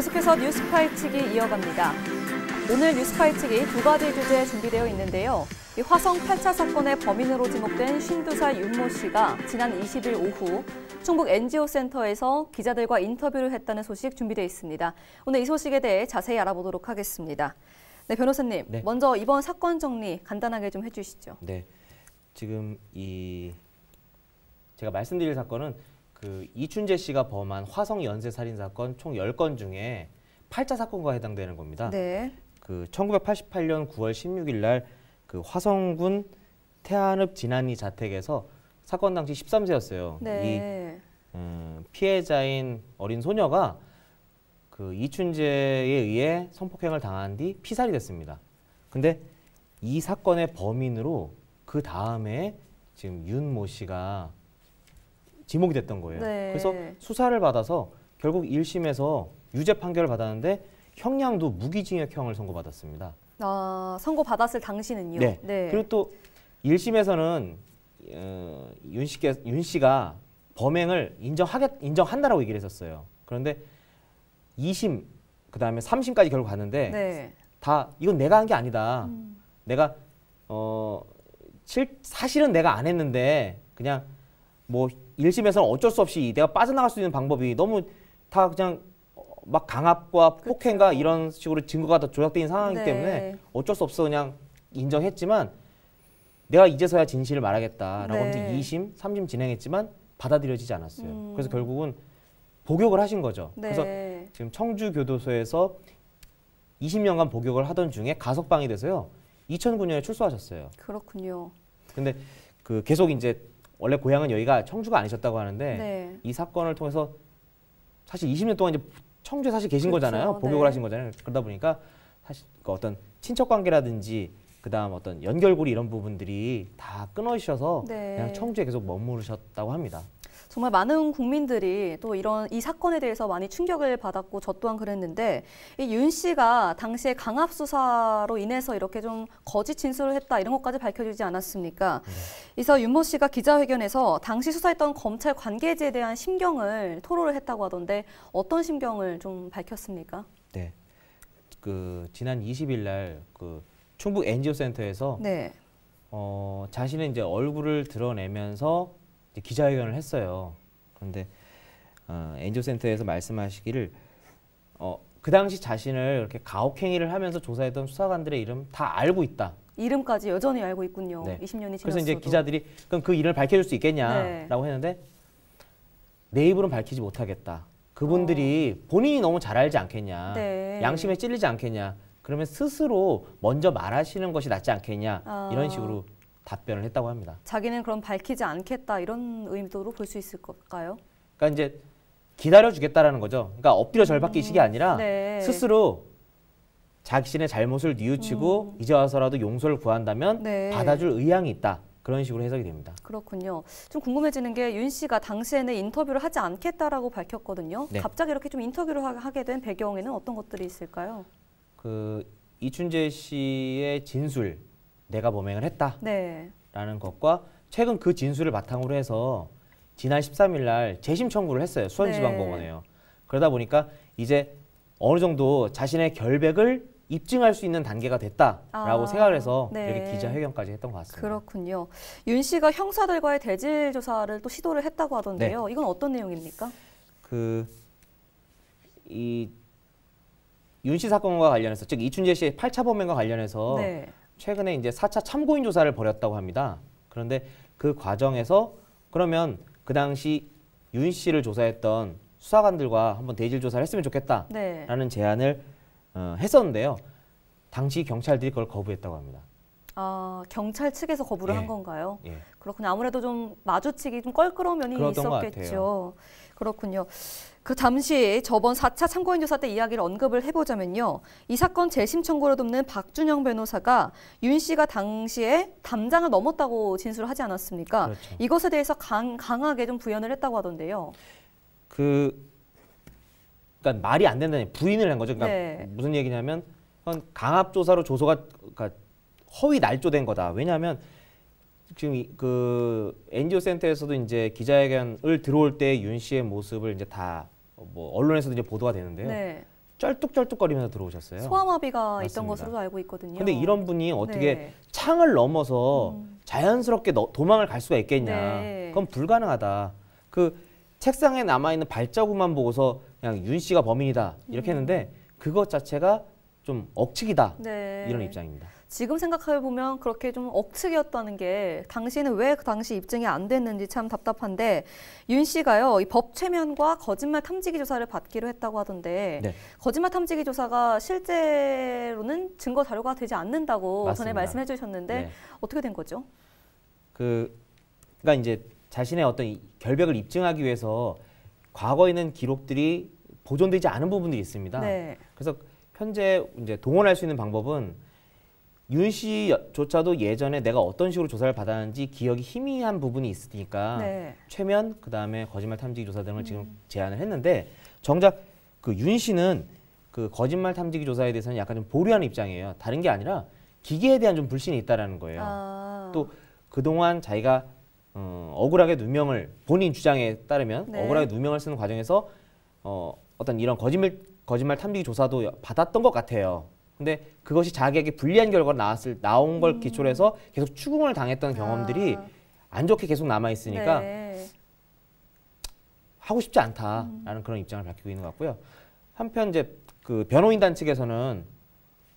계속해서 뉴스 파헤치기 이어갑니다. 오늘 뉴스 파헤치기 두 가지 주제 준비되어 있는데요. 이 화성 8차 사건의 범인으로 지목된 52살 윤모 씨가 지난 20일 오후 충북 NGO 센터에서 기자들과 인터뷰를 했다는 소식 준비되어 있습니다. 오늘 이 소식에 대해 자세히 알아보도록 하겠습니다. 네, 변호사님, 네. 먼저 이번 사건 정리 간단하게 좀 해주시죠. 네, 지금 제가 말씀드릴 사건은 이춘재 씨가 범한 화성 연쇄 살인 사건 총 10건 중에 8차 사건과 해당되는 겁니다. 네. 1988년 9월 16일 날 화성군 태안읍 진안리 자택에서 사건 당시 13세였어요. 네. 피해자인 어린 소녀가 이춘재에 의해 성폭행을 당한 뒤 피살이 됐습니다. 근데 이 사건의 범인으로 그 다음에 지금 윤모 씨가 지목이 됐던 거예요. 네. 그래서 수사를 받아서 결국 1심에서 유죄 판결을 받았는데 형량도 무기징역형을 선고받았습니다. 아, 선고받았을 당시는요? 네. 네. 그리고 또 1심에서는 윤 씨가 범행을 인정한다라고 얘기를 했었어요. 그런데 2심, 그다음에 3심까지 결국 갔는데 네. 다 이건 내가 한 게 아니다. 내가 사실은 내가 안 했는데 그냥 뭐 1심에서는 어쩔 수 없이 내가 빠져나갈 수 있는 방법이 너무 다 그냥 막 강압과 폭행과 이런 식으로 증거가 다 조작된 상황이기 네. 때문에 어쩔 수 없어 그냥 인정했지만 내가 이제서야 진실을 말하겠다라고 하면서 네. 2심, 3심 진행했지만 받아들여지지 않았어요. 그래서 결국은 복역을 하신 거죠. 네. 그래서 지금 청주교도소에서 20년간 복역을 하던 중에 가석방이 돼서요. 2009년에 출소하셨어요. 그렇군요. 근데 계속 이제 원래 고향은 여기가 청주가 아니셨다고 하는데 네. 이 사건을 통해서 사실 20년 동안 이제 청주에 사실 계신 그렇죠. 거잖아요. 복역을 네. 하신 거잖아요. 그러다 보니까 사실 어떤 친척 관계라든지 그다음 어떤 연결고리 이런 부분들이 다 끊어지셔서 네. 그냥 청주에 계속 머무르셨다고 합니다. 정말 많은 국민들이 또 이 사건에 대해서 많이 충격을 받았고 저 또한 그랬는데 이 윤 씨가 당시에 강압 수사로 인해서 이렇게 좀 거짓 진술을 했다 이런 것까지 밝혀지지 않았습니까? 그래서 윤모 씨가 기자회견에서 당시 수사했던 검찰 관계자에 대한 심경을 토로를 했다고 하던데 어떤 심경을 좀 밝혔습니까? 네, 지난 20일 날 충북 NGO 센터에서 네. 자신의 이제 얼굴을 드러내면서 이제 기자회견을 했어요. 그런데 NGO 센터에서 말씀하시기를 그 당시 자신을 이렇게 가혹행위를 하면서 조사했던 수사관들의 이름 다 알고 있다. 이름까지 여전히 알고 있군요. 네. 20년이 지났어도. 그래서 이제 기자들이 그럼 그 이름을 밝혀줄 수 있겠냐라고 네. 했는데 내 입으로는 밝히지 못하겠다. 그분들이 본인이 너무 잘 알지 않겠냐. 네. 양심에 찔리지 않겠냐. 그러면 스스로 먼저 말하시는 것이 낫지 않겠냐. 이런 식으로 답변을 했다고 합니다. 자기는 그럼 밝히지 않겠다 이런 의도로 볼 수 있을 걸까요? 그러니까 이제 기다려주겠다라는 거죠. 그러니까 엎드려 절박기식이 아니라 네. 스스로 자신의 잘못을 뉘우치고 이제 와서라도 용서를 구한다면 네. 받아줄 의향이 있다. 그런 식으로 해석이 됩니다. 그렇군요. 좀 궁금해지는 게 윤 씨가 당시에는 인터뷰를 하지 않겠다라고 밝혔거든요. 네. 갑자기 이렇게 좀 인터뷰를 하게 된 배경에는 어떤 것들이 있을까요? 이춘재 씨의 진술, 내가 범행을 했다라는 네. 것과 최근 그 진술을 바탕으로 해서 지난 13일 날 재심 청구를 했어요. 수원지방법원에요. 그러다 보니까 이제 어느 정도 자신의 결백을 입증할 수 있는 단계가 됐다라고 생각을 해서 네. 이렇게 기자회견까지 했던 것 같습니다. 그렇군요. 윤 씨가 형사들과의 대질 조사를 또 시도를 했다고 하던데요. 이건 어떤 내용입니까? 이 윤 씨 사건과 관련해서, 즉 이춘재 씨의 8차 범행과 관련해서 네. 최근에 이제 4차 참고인 조사를 벌였다고 합니다. 그런데 그 과정에서 그러면 그 당시 윤 씨를 조사했던 수사관들과 한번 대질 조사를 했으면 좋겠다라는 네. 제안을 했었는데요. 당시 경찰들이 그걸 거부했다고 합니다. 아, 경찰 측에서 거부를 예. 한 건가요? 예. 그렇군요. 아무래도 좀 마주치기 좀 껄끄러운 면이 그랬던 것 있었겠죠. 그렇군요. 잠시 저번 4차 참고인 조사 때 이야기를 언급을 해보자면요. 이 사건 재심 청구를 돕는 박준영 변호사가 윤 씨가 당시에 담장을 넘었다고 진술을 하지 않았습니까? 그렇죠. 이것에 대해서 강하게 좀 부연을 했다고 하던데요. 그러니까 말이 안 된다니 부인을 한 거죠. 그러니까 네. 무슨 얘기냐면 강압 조사로 조소가 그러니까 허위 날조된 거다. 왜냐하면 지금 NGO 센터에서도 이제 기자회견을 들어올 때 윤 씨의 모습을 이제 다 뭐 언론에서도 이제 보도가 되는데요. 네. 쩔뚝쩔뚝거리면서 들어오셨어요. 소아마비가 있던 맞습니다. 것으로 알고 있거든요. 근데 이런 분이 어떻게 네. 창을 넘어서 자연스럽게 도망을 갈 수가 있겠냐? 네. 그건 불가능하다. 그 책상에 남아있는 발자국만 보고서 그냥 윤 씨가 범인이다 이렇게 했는데 그것 자체가 좀 억측이다 네. 이런 입장입니다. 지금 생각해 보면 그렇게 좀 억측이었다는 게 당시에는 왜 그 당시 입증이 안 됐는지 참 답답한데 윤 씨가요 이 법 최면과 거짓말 탐지기 조사를 받기로 했다고 하던데 네. 거짓말 탐지기 조사가 실제로는 증거 자료가 되지 않는다고 전에 맞습니다. 말씀해 주셨는데 네. 어떻게 된 거죠? 그러니까 이제 자신의 어떤 결백을 입증하기 위해서 과거에 있는 기록들이 보존되지 않은 부분들이 있습니다. 네. 그래서 현재 이제 동원할 수 있는 방법은 윤 씨조차도 예전에 내가 어떤 식으로 조사를 받았는지 기억이 희미한 부분이 있으니까 네. 최면 그다음에 거짓말 탐지기 조사 등을 지금 제안을 했는데 정작 그 윤 씨는 그 거짓말 탐지기 조사에 대해서는 약간 좀 보류하는 입장이에요. 다른 게 아니라 기계에 대한 좀 불신이 있다라는 거예요. 아. 또 그동안 자기가 억울하게 누명을 본인 주장에 따르면 네. 억울하게 누명을 쓰는 과정에서 어떤 이런 거짓말 탐지기 조사도 받았던 것 같아요. 근데 그것이 자기에게 불리한 결과가 나온 걸 기초로 해서 계속 추궁을 당했던 경험들이 안 좋게 계속 남아 있으니까 네. 하고 싶지 않다라는 그런 입장을 밝히고 있는 것 같고요. 한편 이제 그 변호인단 측에서는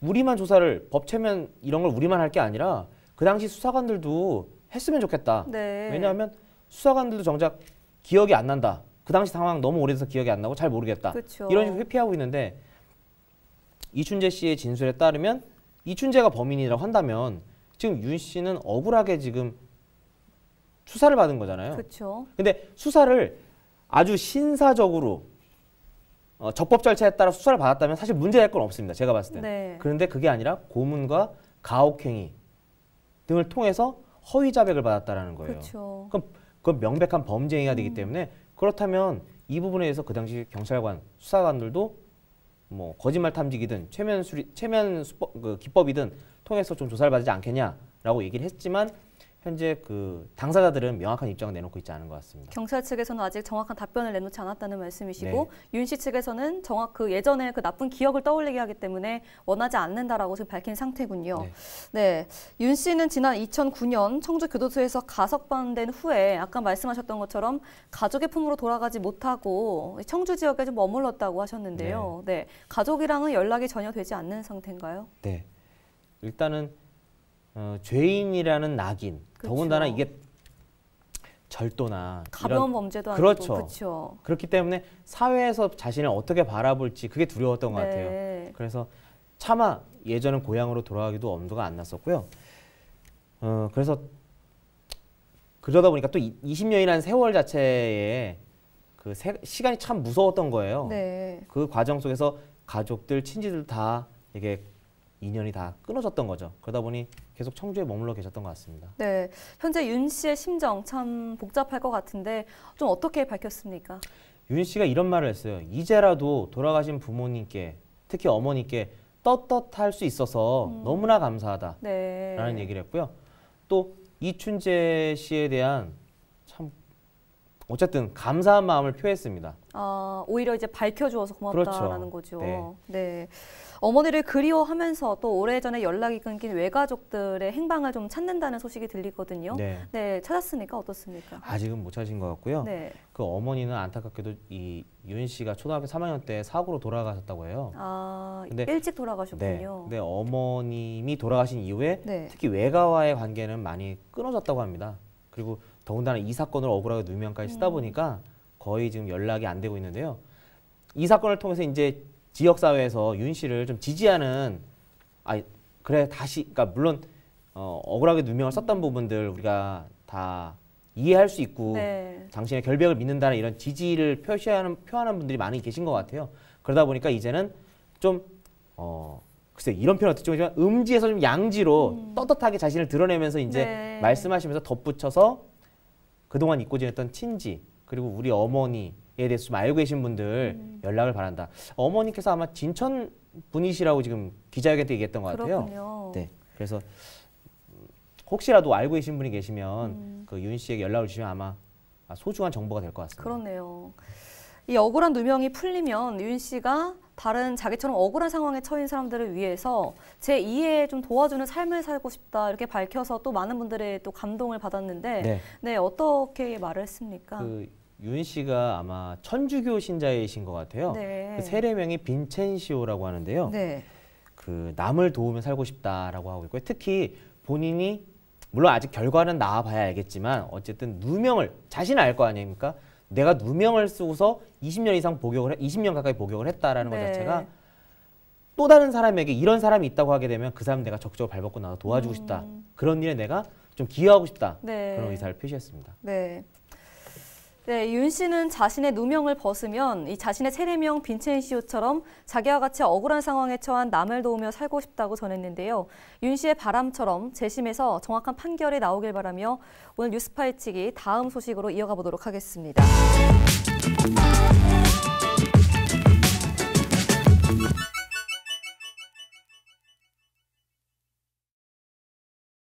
우리만 조사를 법 최면 이런 걸 우리만 할 게 아니라 그 당시 수사관들도 했으면 좋겠다. 네. 왜냐하면 수사관들도 정작 기억이 안 난다. 그 당시 상황 너무 오래돼서 기억이 안 나고 잘 모르겠다. 그쵸. 이런 식으로 회피하고 있는데 이춘재 씨의 진술에 따르면 이춘재가 범인이라고 한다면 지금 윤 씨는 억울하게 지금 수사를 받은 거잖아요. 그렇죠. 근데 수사를 아주 신사적으로 적법 절차에 따라 수사를 받았다면 사실 문제될 건 없습니다. 제가 봤을 때는. 네. 그런데 그게 아니라 고문과 가혹행위 등을 통해서 허위 자백을 받았다라는 거예요. 그렇죠. 그럼 그건 명백한 범죄 행위가 되기 때문에 그렇다면 이 부분에 대해서 그 당시 경찰관, 수사관들도 뭐 거짓말 탐지기든 최면 기법이든 통해서 좀 조사를 받지 않겠냐라고 얘기를 했지만 현재 그 당사자들은 명확한 입장을 내놓고 있지 않은 것 같습니다. 경찰 측에서는 아직 정확한 답변을 내놓지 않았다는 말씀이시고 네. 윤 씨 측에서는 그 예전에 그 나쁜 기억을 떠올리게 하기 때문에 원하지 않는다라고 지금 밝힌 상태군요. 네. 네, 윤 씨는 지난 2009년 청주 교도소에서 가석방된 후에 아까 말씀하셨던 것처럼 가족의 품으로 돌아가지 못하고 청주 지역에 좀 머물렀다고 하셨는데요. 네, 가족이랑은 연락이 전혀 되지 않는 상태인가요? 네, 일단은 죄인이라는 낙인, 그쵸. 더군다나 이게 절도나 가벼운 범죄도 아니고 그렇죠. 그렇죠. 그렇기 때문에 사회에서 자신을 어떻게 바라볼지 그게 두려웠던 것 같아요. 네. 그래서 차마 예전은 고향으로 돌아가기도 엄두가 안 났었고요. 그래서 그러다 보니까 또 20년이라는 세월 자체에 그 시간이 참 무서웠던 거예요. 네. 그 과정 속에서 가족들, 친지들 다 이게 인연이 다 끊어졌던 거죠. 그러다 보니 계속 청주에 머물러 계셨던 것 같습니다. 네, 현재 윤 씨의 심정 참 복잡할 것 같은데 좀 어떻게 밝혔습니까? 윤 씨가 이런 말을 했어요. 이제라도 돌아가신 부모님께, 특히 어머니께 떳떳할 수 있어서 너무나 감사하다라는 네. 얘기를 했고요. 또 이춘재 씨에 대한 참 어쨌든 감사한 마음을 표했습니다. 오히려 이제 밝혀주어서 고맙다라는 그렇죠. 거죠. 네. 네. 어머니를 그리워하면서 또 오래전에 연락이 끊긴 외가족들의 행방을 좀 찾는다는 소식이 들리거든요. 네. 네, 찾았습니까? 어떻습니까? 아직은 못 찾으신 것 같고요. 네. 그 어머니는 안타깝게도 이 윤 씨가 초등학교 3학년 때 사고로 돌아가셨다고 해요. 근데- 일찍 돌아가셨군요. 근데 어머님이 돌아가신 이후에 네. 특히 외가와의 관계는 많이 끊어졌다고 합니다. 그리고 더군다나 이 사건을 억울하게 누명까지 쓰다 보니까 거의 지금 연락이 안 되고 있는데요. 이 사건을 통해서 이제 지역 사회에서 윤 씨를 좀 지지하는 그래 다시 그러니까 물론 억울하게 누명을 썼던 부분들 우리가 다 이해할 수 있고 네. 당신의 결백을 믿는다는 이런 지지를 표하는 분들이 많이 계신 것 같아요. 그러다 보니까 이제는 좀 글쎄 이런 표현 어떻게 좀 음지에서 좀 양지로 떳떳하게 자신을 드러내면서 이제 네. 말씀하시면서 덧붙여서 그동안 잊고 지냈던 친지 그리고 우리 어머니에 대해서 좀 알고 계신 분들 연락을 바란다. 어머니께서 아마 진천 분이시라고 지금 기자회견 때 얘기했던 것 같아요. 그렇군요. 네, 그래서 혹시라도 알고 계신 분이 계시면 그 윤 씨에게 연락을 주시면 아마 소중한 정보가 될 것 같습니다. 그렇네요. 이 억울한 누명이 풀리면 윤 씨가 다른 자기처럼 억울한 상황에 처인 사람들을 위해서 제2의 좀 도와주는 삶을 살고 싶다 이렇게 밝혀서 또 많은 분들의 또 감동을 받았는데 네. 네, 어떻게 말을 했습니까? 윤 씨가 아마 천주교 신자이신 것 같아요. 네. 그 세례명이 빈첸시오라고 하는데요. 네. 그 남을 도우며 살고 싶다라고 하고 있고요. 특히 본인이 물론 아직 결과는 나와봐야 알겠지만 어쨌든 누명을 자신은 알 거 아닙니까? 내가 누명을 쓰고서 20년 이상 20년 가까이 복역을 했다라는 것 네. 자체가 또 다른 사람에게 이런 사람이 있다고 하게 되면 그 사람 내가 적극적으로 발벗고 나가 도와주고 싶다. 그런 일에 내가 좀 기여하고 싶다. 네. 그런 의사를 표시했습니다. 네. 네, 윤 씨는 자신의 누명을 벗으면 이 자신의 세례명 빈첸시오처럼 자기와 같이 억울한 상황에 처한 남을 도우며 살고 싶다고 전했는데요. 윤 씨의 바람처럼 재심에서 정확한 판결이 나오길 바라며 오늘 뉴스 파헤치기 다음 소식으로 이어가 보도록 하겠습니다.